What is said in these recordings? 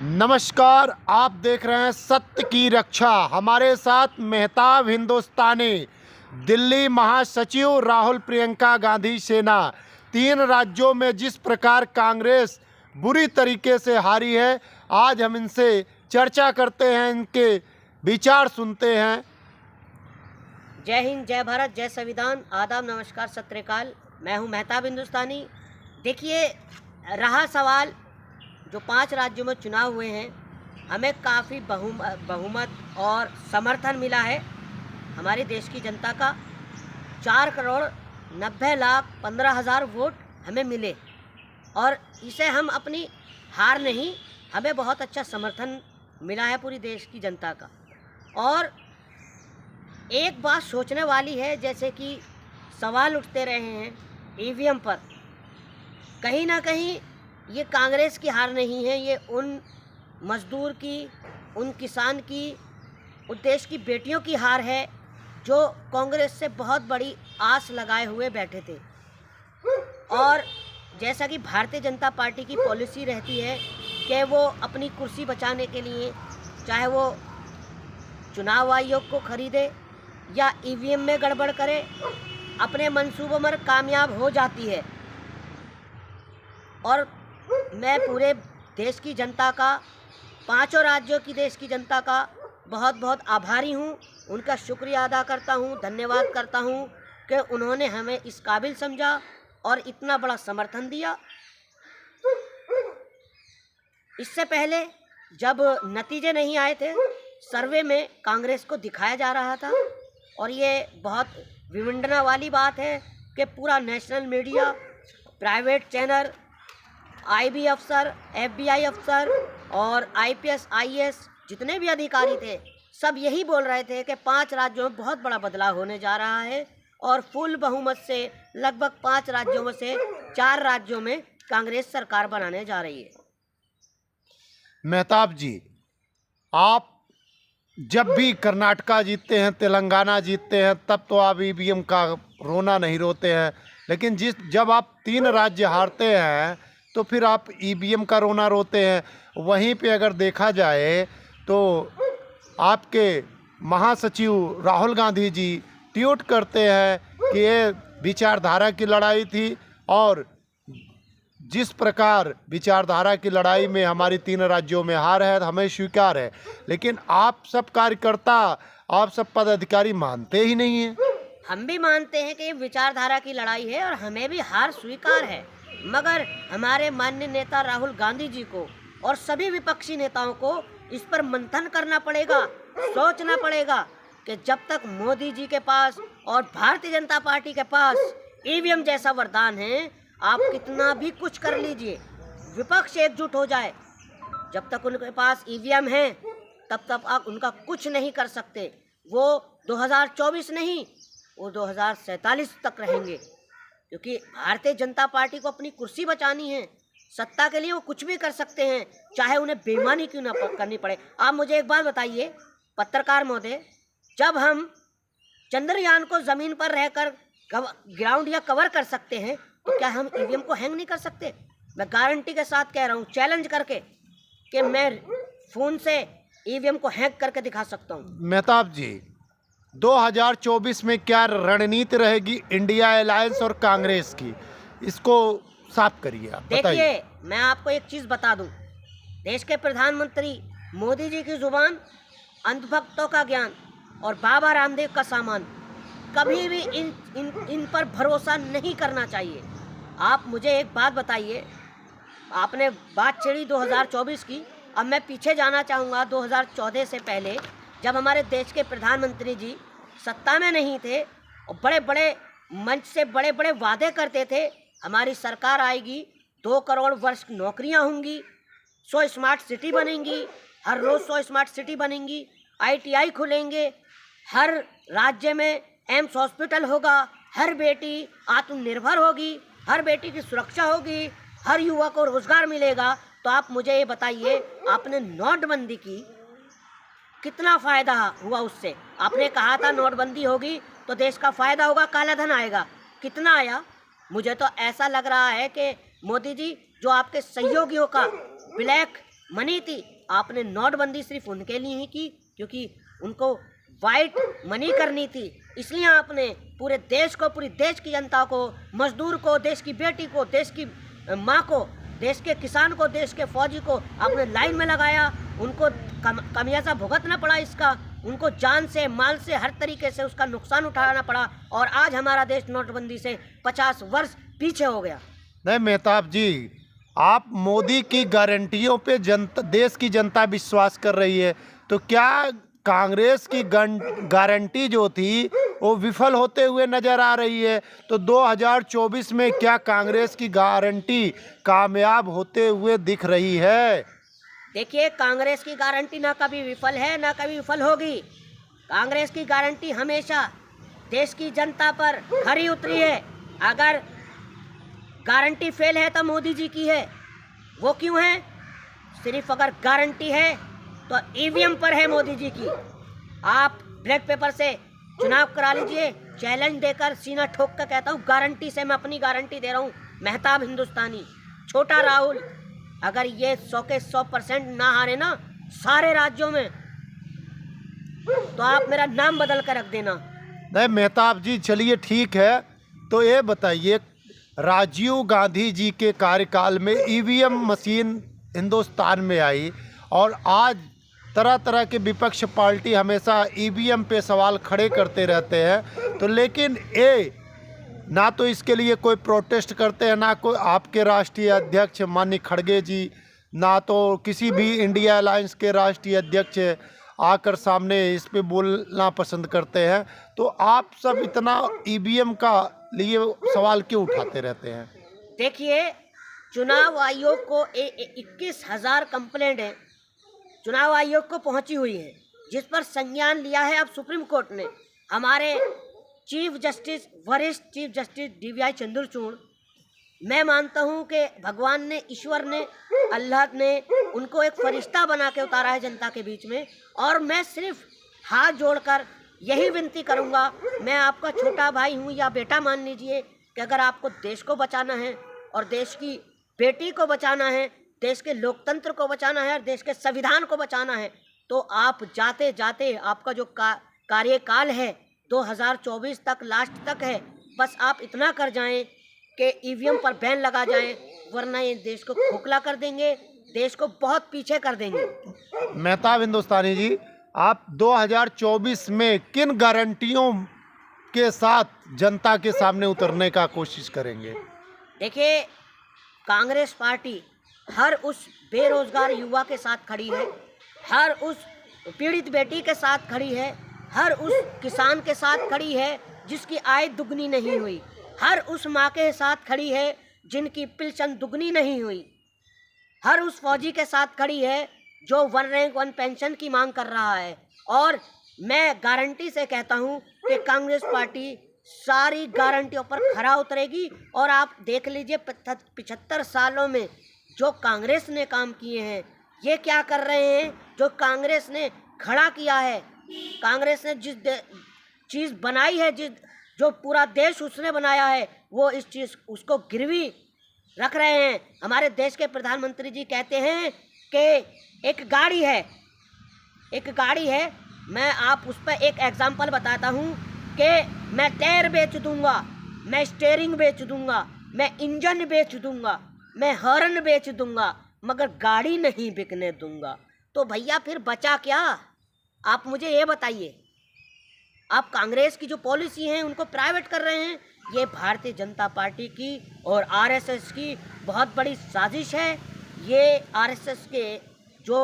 नमस्कार, आप देख रहे हैं सत्य की रक्षा। हमारे साथ मेहताब हिंदुस्तानी, दिल्ली महासचिव राहुल प्रियंका गांधी सेना। 3 राज्यों में जिस प्रकार कांग्रेस बुरी तरीके से हारी है, आज हम इनसे चर्चा करते हैं, इनके विचार सुनते हैं। जय हिंद, जय भारत, जय संविधान, आदाब, नमस्कार, सत श्री अकाल। मैं हूं मेहताब हिंदुस्तानी। देखिए, रहा सवाल जो 5 राज्यों में चुनाव हुए हैं, हमें काफ़ी बहुमत और समर्थन मिला है हमारे देश की जनता का। 4,90,15,000 वोट हमें मिले और इसे हम अपनी हार नहीं, हमें बहुत अच्छा समर्थन मिला है पूरी देश की जनता का। और एक बात सोचने वाली है, जैसे कि सवाल उठते रहे हैं ईवीएम पर, कहीं ना कहीं ये कांग्रेस की हार नहीं है, ये उन मजदूर की, उन किसान की, उन देश की बेटियों की हार है जो कांग्रेस से बहुत बड़ी आस लगाए हुए बैठे थे। और जैसा कि भारतीय जनता पार्टी की पॉलिसी रहती है कि वो अपनी कुर्सी बचाने के लिए चाहे वो चुनाव आयोग को खरीदे या ईवीएम में गड़बड़ करे, अपने मंसूबों में कामयाब हो जाती है। और मैं पूरे देश की जनता का, 5 राज्यों की देश की जनता का बहुत बहुत आभारी हूँ, उनका शुक्रिया अदा करता हूँ, धन्यवाद करता हूँ कि उन्होंने हमें इस काबिल समझा और इतना बड़ा समर्थन दिया। इससे पहले जब नतीजे नहीं आए थे, सर्वे में कांग्रेस को दिखाया जा रहा था और ये बहुत विडंबना वाली बात है कि पूरा national media, private channel, IB अफसर, एफबीआई अफसर और आईपीएस, आईएएस जितने भी अधिकारी थे, सब यही बोल रहे थे कि 5 राज्यों में बहुत बड़ा बदलाव होने जा रहा है और फुल बहुमत से लगभग 5 राज्यों में से 4 राज्यों में कांग्रेस सरकार बनाने जा रही है। मेहताब जी, आप जब भी कर्नाटका जीतते हैं, तेलंगाना जीतते हैं, तब तो आप ईवीएम का रोना नहीं रोते हैं, लेकिन जब आप 3 राज्य हारते हैं तो फिर आप ईवीएम का रोना रोते हैं। वहीं पे अगर देखा जाए तो आपके महासचिव राहुल गांधी जी ट्वीट करते हैं कि ये विचारधारा की लड़ाई थी और जिस प्रकार विचारधारा की लड़ाई में हमारी 3 राज्यों में हार है, हमें स्वीकार है, लेकिन आप सब कार्यकर्ता, आप सब पदाधिकारी मानते ही नहीं हैं। हम भी मानते हैं कि ये विचारधारा की लड़ाई है और हमें भी हार स्वीकार है, मगर हमारे माननीय नेता राहुल गांधी जी को और सभी विपक्षी नेताओं को इस पर मंथन करना पड़ेगा, सोचना पड़ेगा कि जब तक मोदी जी के पास और भारतीय जनता पार्टी के पास ईवीएम जैसा वरदान है, आप कितना भी कुछ कर लीजिए, विपक्ष एकजुट हो जाए, जब तक उनके पास ईवीएम है तब तक आप उनका कुछ नहीं कर सकते। वो 2024 नहीं, वो 2047 तक रहेंगे, क्योंकि भारतीय जनता पार्टी को अपनी कुर्सी बचानी है। सत्ता के लिए वो कुछ भी कर सकते हैं, चाहे उन्हें बेईमानी क्यों ना करनी पड़े। आप मुझे एक बात बताइए पत्रकार महोदय, जब हम चंद्रयान को ज़मीन पर रहकर ग्राउंड या कवर कर सकते हैं, तो क्या हम ईवीएम को हैंग नहीं कर सकते? मैं गारंटी के साथ कह रहा हूँ, चैलेंज करके, कि मैं फ़ोन से ईवीएम को हैंग करके दिखा सकता हूँ। मेहताब जी, 2024 में क्या रणनीति रहेगी इंडिया अलायंस और कांग्रेस की, इसको साफ करिए, आप बताइए। देखिए, मैं आपको एक चीज़ बता दूं, देश के प्रधानमंत्री मोदी जी की जुबान, अंधभक्तों का ज्ञान और बाबा रामदेव का सामान, कभी भी इन पर भरोसा नहीं करना चाहिए। आप मुझे एक बात बताइए, आपने बात छेड़ी 2024 की, अब मैं पीछे जाना चाहूँगा 2014 से पहले, जब हमारे देश के प्रधानमंत्री जी सत्ता में नहीं थे और बड़े बड़े मंच से बड़े बड़े वादे करते थे, हमारी सरकार आएगी, 2 करोड़ वर्ष नौकरियां होंगी, 100 स्मार्ट सिटी बनेंगी, हर रोज़ 100 स्मार्ट सिटी बनेंगी, आईटीआई खुलेंगे, हर राज्य में एम्स हॉस्पिटल होगा, हर बेटी आत्मनिर्भर होगी, हर बेटी की सुरक्षा होगी, हर युवा को रोजगार मिलेगा। तो आप मुझे ये बताइए, आपने नोटबंदी की, कितना फ़ायदा हुआ उससे? आपने कहा था नोटबंदी होगी तो देश का फ़ायदा होगा, काला धन आएगा, कितना आया? मुझे तो ऐसा लग रहा है कि मोदी जी जो आपके सहयोगियों का ब्लैक मनी थी, आपने नोटबंदी सिर्फ उनके लिए ही की क्योंकि उनको वाइट मनी करनी थी, इसलिए आपने पूरे देश को, पूरी देश की जनता को, मजदूर को, देश की बेटी को, देश की माँ को, देश के किसान को, देश के फौजी को आपने लाइन में लगाया। उनको कमियाजा भुगतना पड़ा इसका, उनको जान से, माल से, हर तरीके से उसका नुकसान उठाना पड़ा और आज हमारा देश नोटबंदी से 50 वर्ष पीछे हो गया। नहीं मेहताब जी, आप मोदी की गारंटियों पे देश की जनता विश्वास कर रही है, तो क्या कांग्रेस की गारंटी जो थी वो विफल होते हुए नजर आ रही है? तो 2024 में क्या कांग्रेस की गारंटी कामयाब होते हुए दिख रही है? देखिए, कांग्रेस की गारंटी ना कभी विफल है ना कभी विफल होगी। कांग्रेस की गारंटी हमेशा देश की जनता पर खरी उतरी है। अगर गारंटी फेल है तो मोदी जी की है। वो क्यों है? सिर्फ अगर गारंटी है तो ईवीएम पर है मोदी जी की। आप ब्लैक पेपर से चुनाव करा लीजिए, चैलेंज देकर सीना ठोक कर कहता हूँ, गारंटी से मैं अपनी गारंटी दे रहा हूँ। मेहताब हिंदुस्तानी, छोटा राहुल, अगर ये 100 के 100% ना हारे ना सारे राज्यों में, तो आप मेरा नाम बदल कर रख देना। नहीं मेहताब जी, चलिए ठीक है। तो ये बताइए, राजीव गांधी जी के कार्यकाल में ईवीएम मशीन हिंदुस्तान में आई और आज तरह तरह के विपक्ष पार्टी हमेशा ईवीएम पे सवाल खड़े करते रहते हैं, तो लेकिन ये ना तो इसके लिए कोई प्रोटेस्ट करते हैं, ना कोई आपके राष्ट्रीय अध्यक्ष माननीय खड़गे जी, ना तो किसी भी इंडिया अलायंस के राष्ट्रीय अध्यक्ष आकर सामने इस पे बोलना पसंद करते हैं। तो आप सब इतना ईवीएम का लिए सवाल क्यों उठाते रहते हैं? देखिए, चुनाव आयोग को 21,000 कंप्लेंट है चुनाव आयोग को पहुंची हुई है, जिस पर संज्ञान लिया है अब सुप्रीम कोर्ट ने। हमारे चीफ जस्टिस, वरिष्ठ चीफ जस्टिस DY चंद्रचूड़, मैं मानता हूं कि भगवान ने, ईश्वर ने, अल्लाह ने उनको एक फरिश्ता बना के उतारा है जनता के बीच में। और मैं सिर्फ हाथ जोड़कर यही विनती करूंगा, मैं आपका छोटा भाई हूं या बेटा मान लीजिए, कि अगर आपको देश को बचाना है और देश की बेटी को बचाना है, देश के लोकतंत्र को बचाना है और देश के संविधान को बचाना है, तो आप जाते जाते आपका जो कार्यकाल है 2024 तक, लास्ट तक है, बस आप इतना कर जाएं कि ईवीएम पर बैन लगा जाए, वरना ये देश को खोखला कर देंगे, देश को बहुत पीछे कर देंगे। मेहताब हिंदुस्तानी जी, आप 2024 में किन गारंटियों के साथ जनता के सामने उतरने का कोशिश करेंगे? देखिए, कांग्रेस पार्टी हर उस बेरोजगार युवा के साथ खड़ी है, हर उस पीड़ित बेटी के साथ खड़ी है, हर उस किसान के साथ खड़ी है जिसकी आय दुगनी नहीं हुई, हर उस माँ के साथ खड़ी है जिनकी पेंशन दुगनी नहीं हुई, हर उस फौजी के साथ खड़ी है जो 1 रैंक 1 पेंशन की मांग कर रहा है। और मैं गारंटी से कहता हूँ कि कांग्रेस पार्टी सारी गारंटियों पर खरा उतरेगी। और आप देख लीजिए, 75 सालों में जो कांग्रेस ने काम किए हैं, ये क्या कर रहे हैं, जो कांग्रेस ने खड़ा किया है, कांग्रेस ने जिस चीज़ बनाई है, जो पूरा देश उसने बनाया है, वो इस चीज़ उसको गिरवी रख रहे हैं। हमारे देश के प्रधानमंत्री जी कहते हैं कि एक गाड़ी है, मैं आप उस पर एक एग्जाम्पल बताता हूँ कि मैं टायर बेच दूंगा, मैं स्टीयरिंग बेच दूंगा, मैं इंजन बेच दूंगा, मैं हॉर्न बेच दूंगा, मगर गाड़ी नहीं बिकने दूंगा। तो भैया फिर बचा क्या? आप मुझे ये बताइए। आप कांग्रेस की जो पॉलिसी है उनको प्राइवेट कर रहे हैं। ये भारतीय जनता पार्टी की और RSS की बहुत बड़ी साजिश है। ये RSS के जो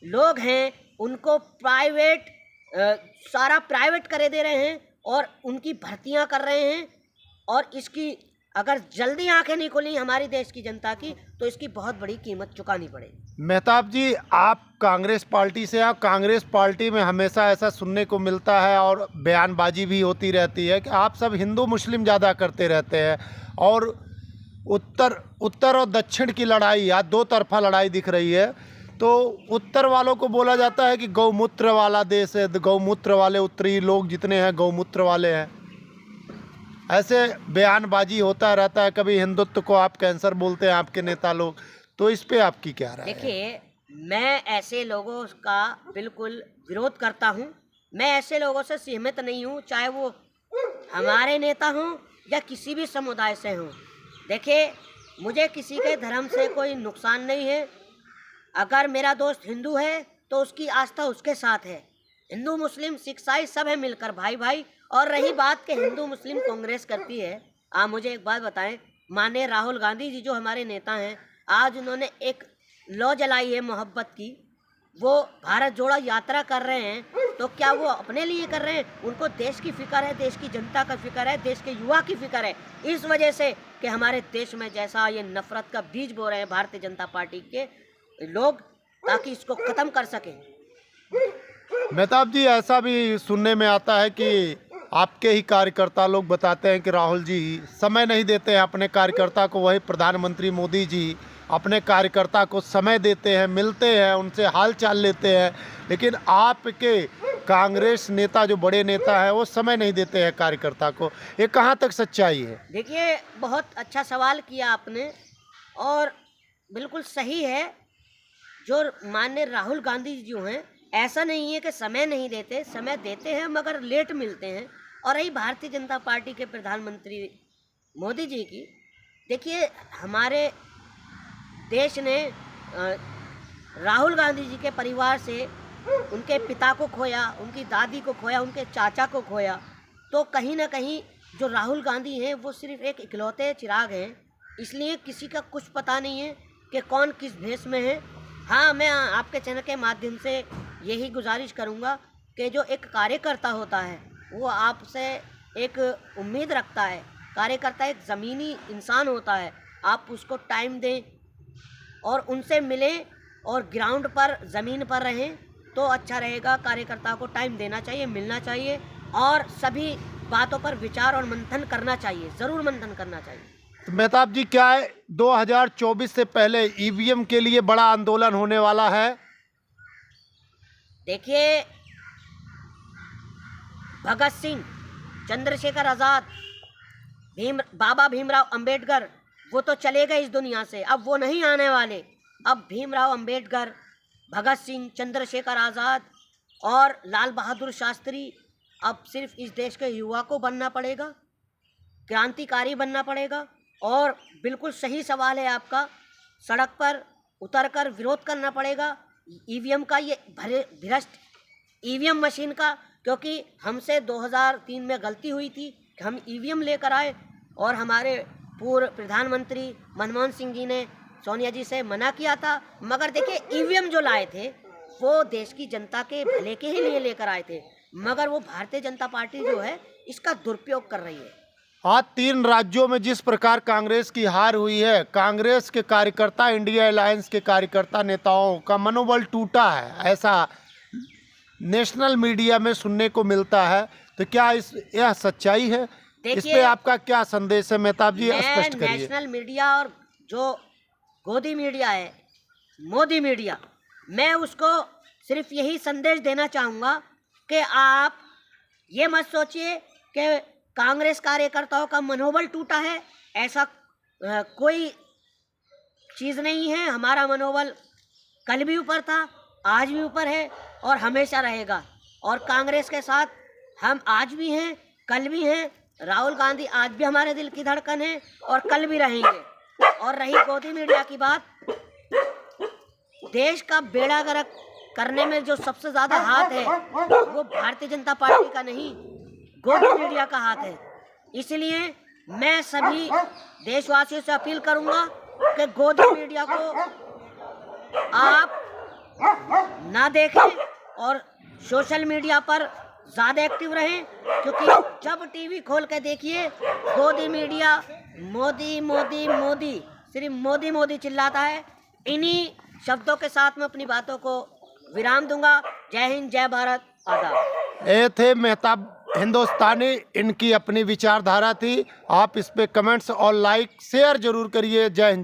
लोग हैं उनको प्राइवेट, सारा प्राइवेट करे दे रहे हैं और उनकी भर्तियां कर रहे हैं। और इसकी अगर जल्दी आंखें नहीं खुली हमारी देश की जनता की, तो इसकी बहुत बड़ी कीमत चुकानी पड़ेगी। मेहताब जी, आप कांग्रेस पार्टी से, आप कांग्रेस पार्टी में हमेशा ऐसा सुनने को मिलता है और बयानबाजी भी होती रहती है कि आप सब हिंदू मुस्लिम ज़्यादा करते रहते हैं और उत्तर और दक्षिण की लड़ाई, आज 2 तरफा लड़ाई दिख रही है। तो उत्तर वालों को बोला जाता है कि गौमूत्र वाला देश है, गौमूत्र वाले उत्तरी लोग जितने हैं गौमूत्र वाले हैं। ऐसे बयानबाजी होता रहता है। कभी हिंदुत्व को आप कैंसर बोलते हैं आपके नेता लोग, तो इस पे आपकी क्या राय है? देखिए, मैं ऐसे लोगों का बिल्कुल विरोध करता हूँ। मैं ऐसे लोगों से सहमत नहीं हूँ, चाहे वो हमारे नेता हों या किसी भी समुदाय से हों। देखिए, मुझे किसी के धर्म से कोई नुकसान नहीं है। अगर मेरा दोस्त हिंदू है तो उसकी आस्था उसके साथ है। हिंदू मुस्लिम सिख ईसाई सब है मिलकर भाई भाई। और रही बात कि हिंदू मुस्लिम कांग्रेस करती है, आप मुझे एक बात बताएं, माननीय राहुल गांधी जी जो हमारे नेता हैं, आज उन्होंने एक लौ जलाई है मोहब्बत की। वो भारत जोड़ो यात्रा कर रहे हैं, तो क्या वो अपने लिए कर रहे हैं? उनको देश की फिक्र है, देश की जनता का फिक्र है, देश के युवा की फिक्र है। इस वजह से कि हमारे देश में जैसा ये नफरत का बीज बो रहे हैं भारतीय जनता पार्टी के लोग, ताकि इसको ख़त्म कर सकें। मेहताब जी, ऐसा भी सुनने में आता है कि आपके ही कार्यकर्ता लोग बताते हैं कि राहुल जी समय नहीं देते हैं अपने कार्यकर्ता को। वही प्रधानमंत्री मोदी जी अपने कार्यकर्ता को समय देते हैं, मिलते हैं, उनसे हाल चाल लेते हैं, लेकिन आपके कांग्रेस नेता जो बड़े नेता हैं वो समय नहीं देते हैं कार्यकर्ता को। ये कहाँ तक सच्चाई है? देखिए, बहुत अच्छा सवाल किया आपने और बिल्कुल सही है। जो माननीय राहुल गांधी जी जो हैं, ऐसा नहीं है कि समय नहीं देते, समय देते हैं मगर लेट मिलते हैं। और रही भारतीय जनता पार्टी के प्रधानमंत्री मोदी जी की, देखिए हमारे देश ने राहुल गांधी जी के परिवार से उनके पिता को खोया, उनकी दादी को खोया, उनके चाचा को खोया। तो कहीं ना कहीं जो राहुल गांधी हैं वो सिर्फ एक इकलौते चिराग हैं, इसलिए किसी का कुछ पता नहीं है कि कौन किस भेष में है। हाँ, मैं आपके चैनल के माध्यम से यही गुजारिश करूँगा कि जो एक कार्यकर्ता होता है वो आपसे एक उम्मीद रखता है। कार्यकर्ता एक ज़मीनी इंसान होता है, आप उसको टाइम दें और उनसे मिलें और ग्राउंड पर ज़मीन पर रहें तो अच्छा रहेगा। कार्यकर्ता को टाइम देना चाहिए, मिलना चाहिए और सभी बातों पर विचार और मंथन करना चाहिए, ज़रूर मंथन करना चाहिए। तो मेहताब जी, क्या है 2024 से पहले ईवीएम के लिए बड़ा आंदोलन होने वाला है? देखिए, भगत सिंह, चंद्रशेखर आज़ाद, बाबा भीमराव अंबेडकर वो तो चले गए इस दुनिया से, अब वो नहीं आने वाले। अब भीमराव अंबेडकर, भगत सिंह, चंद्रशेखर आज़ाद और लाल बहादुर शास्त्री, अब सिर्फ इस देश के युवा को बनना पड़ेगा, क्रांतिकारी बनना पड़ेगा। और बिल्कुल सही सवाल है आपका, सड़क पर उतरकर विरोध करना पड़ेगा ईवीएम का, ये भ्रष्ट ईवीएम मशीन का। क्योंकि हमसे 2003 में गलती हुई थी कि हम ईवीएम लेकर आए और हमारे पूर्व प्रधानमंत्री मनमोहन सिंह जी ने सोनिया जी से मना किया था। मगर देखिए, ईवीएम जो लाए थे वो देश की जनता के भले के ही लिए लेकर आए थे, मगर वो भारतीय जनता पार्टी जो है इसका दुरुपयोग कर रही है। आज 3 राज्यों में जिस प्रकार कांग्रेस की हार हुई है, कांग्रेस के कार्यकर्ता, इंडिया अलायंस के कार्यकर्ता नेताओं का मनोबल टूटा है, ऐसा नेशनल मीडिया में सुनने को मिलता है। तो क्या यह सच्चाई है? इस पे आपका क्या संदेश है मेहताब जी, स्पष्ट करिए। नेशनल मीडिया और जो गोदी मीडिया है, मोदी मीडिया, मैं उसको सिर्फ यही संदेश देना चाहूँगा कि आप ये मत सोचिए कि कांग्रेस कार्यकर्ताओं का मनोबल टूटा है, ऐसा कोई चीज़ नहीं है। हमारा मनोबल कल भी ऊपर था, आज भी ऊपर है और हमेशा रहेगा। और कांग्रेस के साथ हम आज भी हैं, कल भी हैं। राहुल गांधी आज भी हमारे दिल की धड़कन है और कल भी रहेंगे। और रही गोदी मीडिया की बात, देश का बेड़ा गर्क करने में जो सबसे ज़्यादा हाथ है वो भारतीय जनता पार्टी का नहीं, गोदी मीडिया का हाथ है। इसलिए मैं सभी देशवासियों से अपील करूंगा कि गोदी मीडिया को आप ना देखें और सोशल मीडिया पर ज़्यादा एक्टिव रहें। क्योंकि जब टीवी खोल के देखिए, गोदी मीडिया मोदी मोदी मोदी, सिर्फ मोदी मोदी चिल्लाता है। इन्हीं शब्दों के साथ मैं अपनी बातों को विराम दूंगा। जय हिंद, जय भारत, आदाब। ये थे मेहताब हिंदुस्तानी, इनकी अपनी विचारधारा थी। आप इस पे कमेंट्स और लाइक शेयर जरूर करिए। जय हिंद।